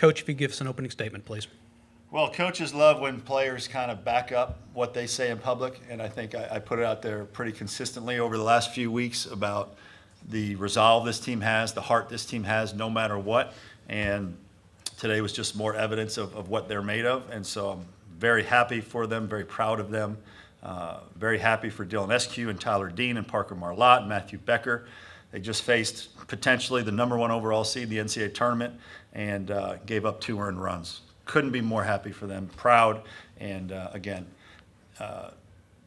Coach, if you give us an opening statement, please. Well, coaches love when players kind of back up what they say in public, and I think I put it out there pretty consistently over the last few weeks about the resolve this team has, the heart this team has, no matter what. And today was just more evidence of what they're made of, and so I'm very happy for them, very proud of them. Very happy for Dylan Eskew and Tyler Dean and Parker Marlott and Matthew Becker. They just faced potentially the #1 overall seed in the NCAA tournament and gave up 2 earned runs. Couldn't be more happy for them, proud, and again,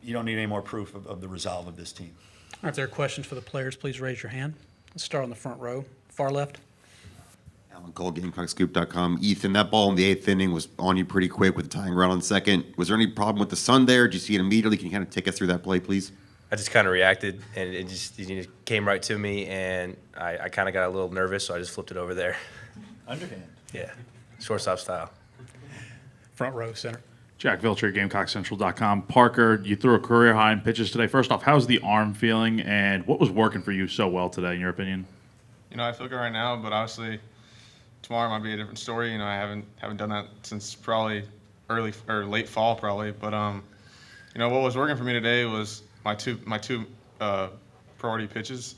you don't need any more proof of the resolve of this team. All right, if there are questions for the players, please raise your hand. Let's start on the front row, far left. Alan Cole, GamecockScoop.com. Ethan, that ball in the 8th inning was on you pretty quick with the tying run on second. Was there any problem with the sun there? Did you see it immediately? Can you kind of take us through that play, please? I just kind of reacted, and it just came right to me, and I kind of got a little nervous, so I just flipped it over there. Underhand. Yeah, shortstop style. Front row, center. Jack Vilcher, GamecockCentral.com. Parker, you threw a career high in pitches today. First off, how's the arm feeling, and what was working for you so well today, in your opinion? I feel good right now, but obviously tomorrow might be a different story. I haven't done that since probably early or late fall, probably. But what was working for me today was my two priority pitches.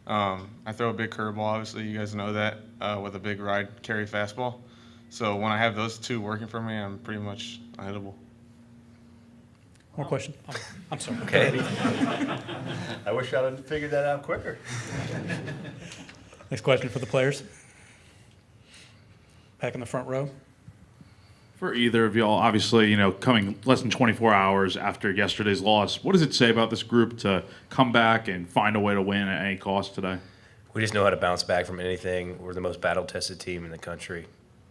I throw a big curveball, obviously you guys know that, with a big ride carry fastball. So when I have those two working for me, I'm pretty much unhittable. More question? Oh, I'm sorry. Okay. I wish I had figured that out quicker. Next question for the players. Back in the front row. For either of y'all, obviously, coming less than 24 hours after yesterday's loss, what does it say about this group to come back and find a way to win at any cost today? We just know how to bounce back from anything. We're the most battle-tested team in the country.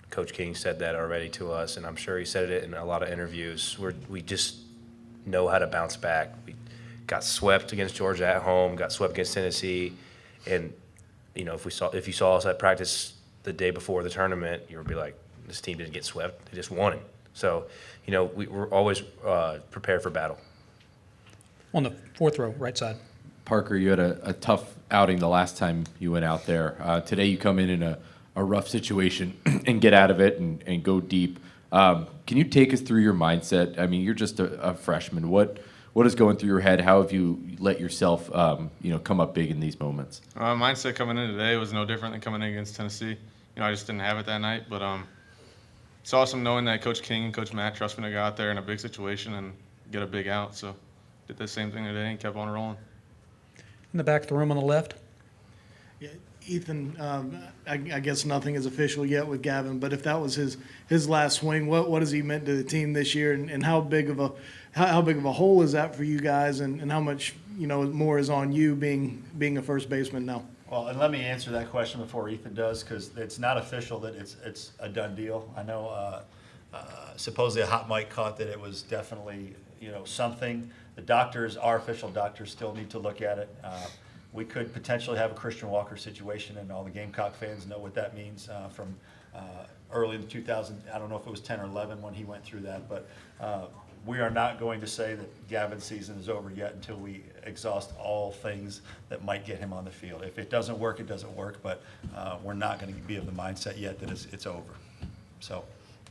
Coach King said that already to us, and I'm sure he said it in a lot of interviews. We just know how to bounce back. We got swept against Georgia at home, got swept against Tennessee, and if you saw us at practice the day before the tournament, you would be like, this team didn't get swept, they just won it. So, we're always prepared for battle. On the fourth row, right side. Parker, you had a tough outing the last time you went out there. Today you come in a rough situation and get out of it and go deep. Can you take us through your mindset? I mean, you're just a freshman. What is going through your head? How have you let yourself, come up big in these moments? Mindset coming in today was no different than coming in against Tennessee. I just didn't have it that night, but it's awesome knowing that Coach King and Coach Matt trust me to go out there in a big situation and get a big out. So did the same thing today and kept on rolling. In the back of the room on the left. Yeah, Ethan, I guess nothing is official yet with Gavin, but if that was his last swing, what has he meant to the team this year, and how big of a hole is that for you guys, and how much more is on you being a first baseman now? Well, and let me answer that question before Ethan does, because it's not official that it's a done deal. I know supposedly a hot mic caught that it was definitely something. The doctors, our official doctors, still need to look at it. We could potentially have a Christian Walker situation, and all the Gamecock fans know what that means from early in 2000. I don't know if it was 10 or 11 when he went through that, but we are not going to say that Gavin's season is over yet until we exhaust all things that might get him on the field. If it doesn't work, it doesn't work, but we're not going to be of the mindset yet that it's over. So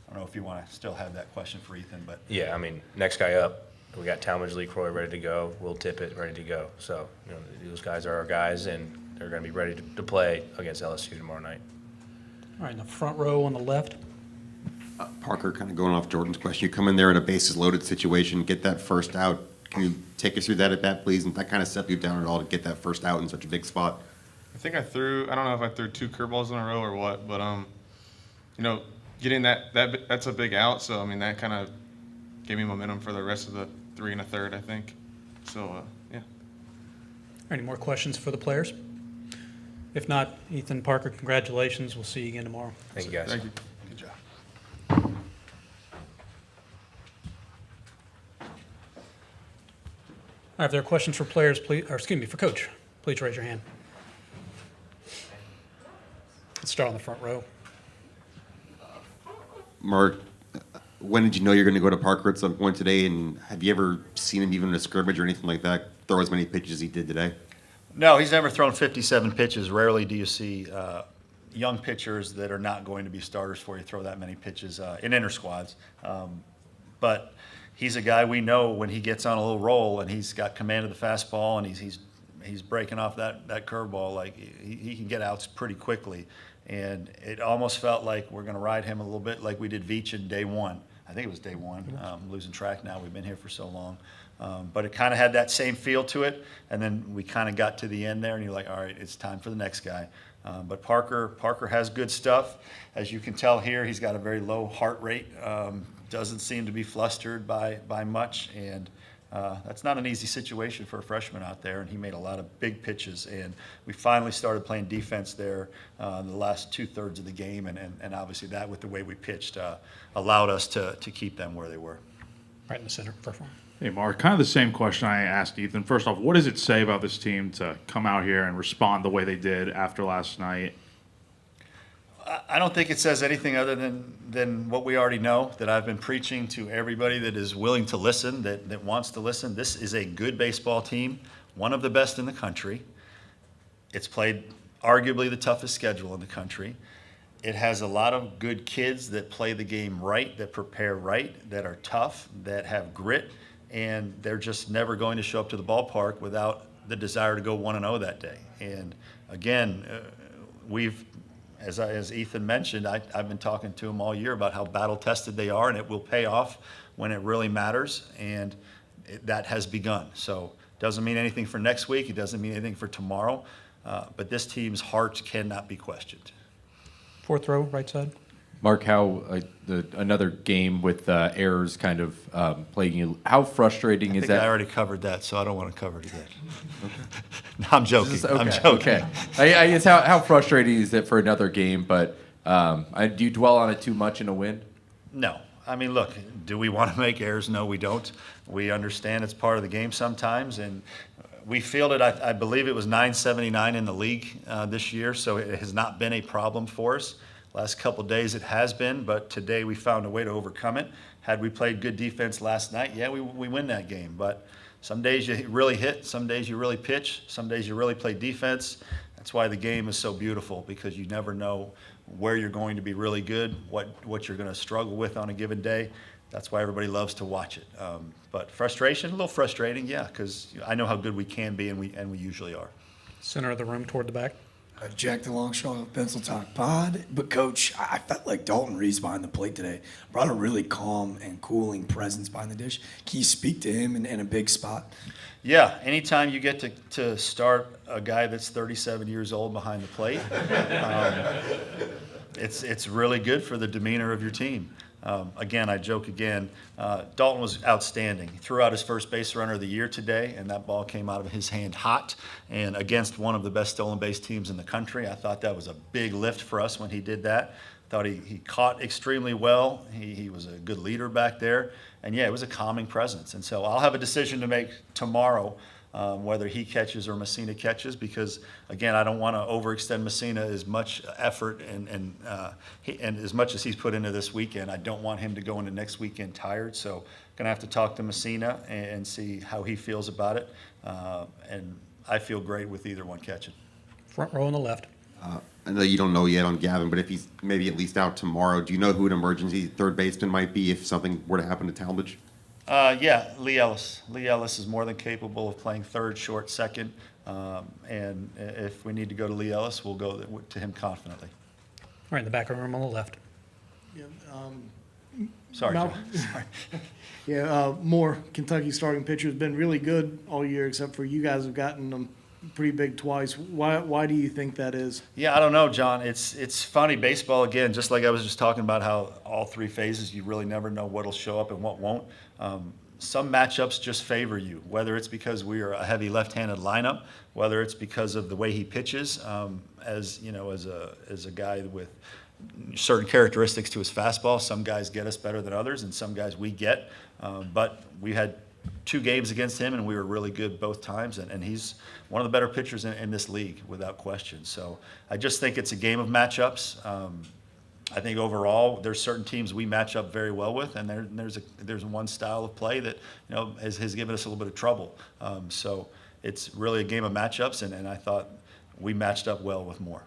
I don't know if you want to still have that question for Ethan, but Yeah, next guy up. We got Talmadge, Lee Croy ready to go. Will Tippett ready to go. So, those guys are our guys, and they're going to be ready to play against LSU tomorrow night. All right, in the front row on the left. Parker, kind of going off Jordan's question, you come in there in a bases-loaded situation, get that first out. Can you take us through that at bat, please? And that kind of set you down at all to get that first out in such a big spot? I think I don't know if I threw 2 curveballs in a row or what, but, getting that's a big out. So, that kind of gave me momentum for the rest of the 3 1/3, I think. So, yeah. Any more questions for the players? If not, Ethan, Parker, congratulations. We'll see you again tomorrow. Thank you, guys. Thank you. good job. All right, if there are questions for players, for Coach, please raise your hand. Let's start on the front row. Mark, when did you know you're going to go to Parker at some point today, and have you ever seen him even in a scrimmage or anything like that throw as many pitches as he did today? No, he's never thrown 57 pitches. Rarely do you see young pitchers that are not going to be starters for you throw that many pitches in inter squads. But he's a guy we know when he gets on a little roll and he's got command of the fastball and he's breaking off that curveball, like he can get outs pretty quickly. And it almost felt like we're going to ride him a little bit like we did Veach in day one. I think it was day one. Losing track now. We've been here for so long. But it kind of had that same feel to it. And then we kind of got to the end there and you're like, all right, it's time for the next guy. But Parker has good stuff. As you can tell here, he's got a very low heart rate. Doesn't seem to be flustered by much. And that's not an easy situation for a freshman out there, and he made a lot of big pitches. And we finally started playing defense there the last 2/3 of the game, and obviously that, with the way we pitched, allowed us to keep them where they were. Right in the center, first one. Hey, Mark, kind of the same question I asked Ethan. First off, what does it say about this team to come out here and respond the way they did after last night? I don't think it says anything other than what we already know, that I've been preaching to everybody that is willing to listen, that wants to listen. This is a good baseball team, one of the best in the country. It's played arguably the toughest schedule in the country. It has a lot of good kids that play the game right, that prepare right, that are tough, that have grit, and they're just never going to show up to the ballpark without the desire to go 1-0 that day. And again, as Ethan mentioned, I've been talking to him all year about how battle-tested they are, and it will pay off when it really matters, and that has begun. So it doesn't mean anything for next week. It doesn't mean anything for tomorrow, but this team's heart cannot be questioned. Fourth row, right side. Mark, how another game with errors kind of plaguing you, how frustrating I is think that? I already covered that, so I don't want to cover it again. No, I'm joking. Okay, I'm joking. okay. I guess how frustrating is it for another game, but do you dwell on it too much in a win? No. I mean, look, do we want to make errors? No, we don't. We understand it's part of the game sometimes, and we fielded, I believe it was 979 in the league this year, so it has not been a problem for us. Last couple of days it has been, but today we found a way to overcome it. Had we played good defense last night, yeah, we win that game. But some days you really hit, some days you really pitch, some days you really play defense. That's why the game is so beautiful, because you never know where you're going to be really good, what you're going to struggle with on a given day. That's why everybody loves to watch it. But frustration, a little frustrating, yeah, because I know how good we can be, and we usually are. Center of the room toward the back. Jack the Longshot of Pencil Talk Pod. But, Coach, I felt like Dalton Reese behind the plate today brought a really calm and cooling presence behind the dish. Can you speak to him in a big spot? Yeah, anytime you get to start a guy that's 37 years old behind the plate, it's really good for the demeanor of your team. Again, I joke again, Dalton was outstanding. He threw out his first base runner of the year today, and that ball came out of his hand hot and against one of the best stolen base teams in the country. I thought that was a big lift for us when he did that. Thought he caught extremely well. He was a good leader back there. And, yeah, it was a calming presence. And so I'll have a decision to make tomorrow whether he catches or Messina catches, because, again, I don't want to overextend Messina as much effort and as much as he's put into this weekend. I don't want him to go into next weekend tired. So I'm going to have to talk to Messina and see how he feels about it. And I feel great with either one catching. Front row on the left. I know you don't know yet on Gavin, but if he's maybe at least out tomorrow, do you know who an emergency third baseman might be if something were to happen to Talmadge? Yeah, Lee Ellis. Lee Ellis is more than capable of playing third, short, second. And if we need to go to Lee Ellis, we'll go to him confidently. Right in the back room on the left. Yeah, Sorry, Mal- John. Sorry. Yeah, more Kentucky starting pitchers been really good all year, except for you guys have gotten them pretty big twice. Why do you think that is? Yeah, I don't know, John. It's funny. Baseball, again, just like I was just talking about how all three phases, you really never know what'll show up and what won't. Some matchups just favor you, whether it's because we are a heavy left-handed lineup, whether it's because of the way he pitches, as a guy with certain characteristics to his fastball. Some guys get us better than others, and some guys we get. But we had 2 games against him, and we were really good both times. And he's one of the better pitchers in this league, without question. So I just think it's a game of matchups. I think overall there's certain teams we match up very well with, and there's one style of play that has given us a little bit of trouble. So it's really a game of matchups, and I thought we matched up well with more.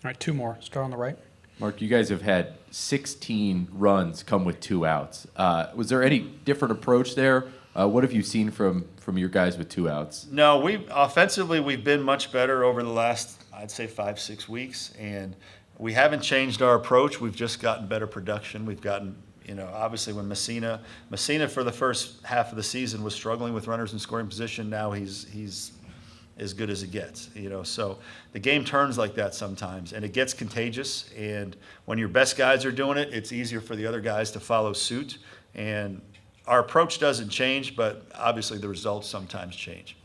right, two more. Start on the right. Mark, you guys have had 16 runs come with 2 outs. Was there any different approach there? What have you seen from your guys with 2 outs? No, offensively we've been much better over the last, I'd say, 5-6 weeks, and we haven't changed our approach. We've just gotten better production. We've gotten, obviously when Messina for the first half of the season was struggling with runners in scoring position. Now he's as good as it gets, so the game turns like that sometimes, and it gets contagious, and when your best guys are doing it, it's easier for the other guys to follow suit, and our approach doesn't change, but obviously the results sometimes change.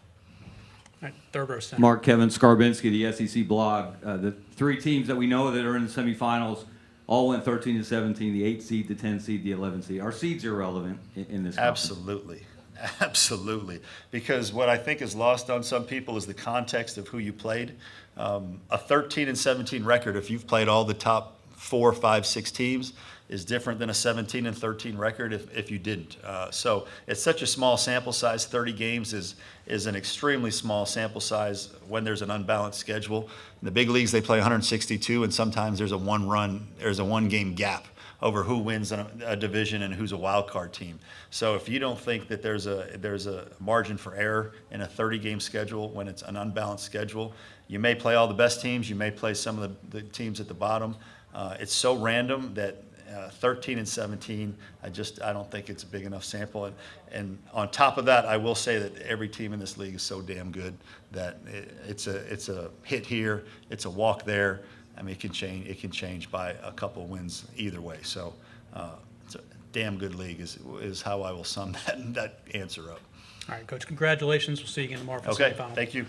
All right, third row center. Mark Kevin Skarbinski, the SEC blog. The 3 teams that we know that are in the semifinals all went 13-17, the 8 seed, the 10 seed, the 11 seed. Are seeds irrelevant in this conference? Absolutely. Because what I think is lost on some people is the context of who you played. A 13-17 record, if you've played all the top 4, 5, 6 teams, is different than a 17-13 record if you didn't. So it's such a small sample size. 30 games is an extremely small sample size when there's an unbalanced schedule. In the big leagues, they play 162, and sometimes there's a one-game gap over who wins a division and who's a wild card team. So if you don't think that there's a margin for error in a 30-game schedule when it's an unbalanced schedule, you may play all the best teams, you may play some of the teams at the bottom. It's so random that 13-17, I don't think it's a big enough sample. And on top of that, I will say that every team in this league is so damn good that it's a hit here, it's a walk there. I mean, it can change by a couple of wins either way. So it's a damn good league is how I will sum that answer up. All right, Coach, congratulations. We'll see you again tomorrow for the Okay, semifinals. thank you.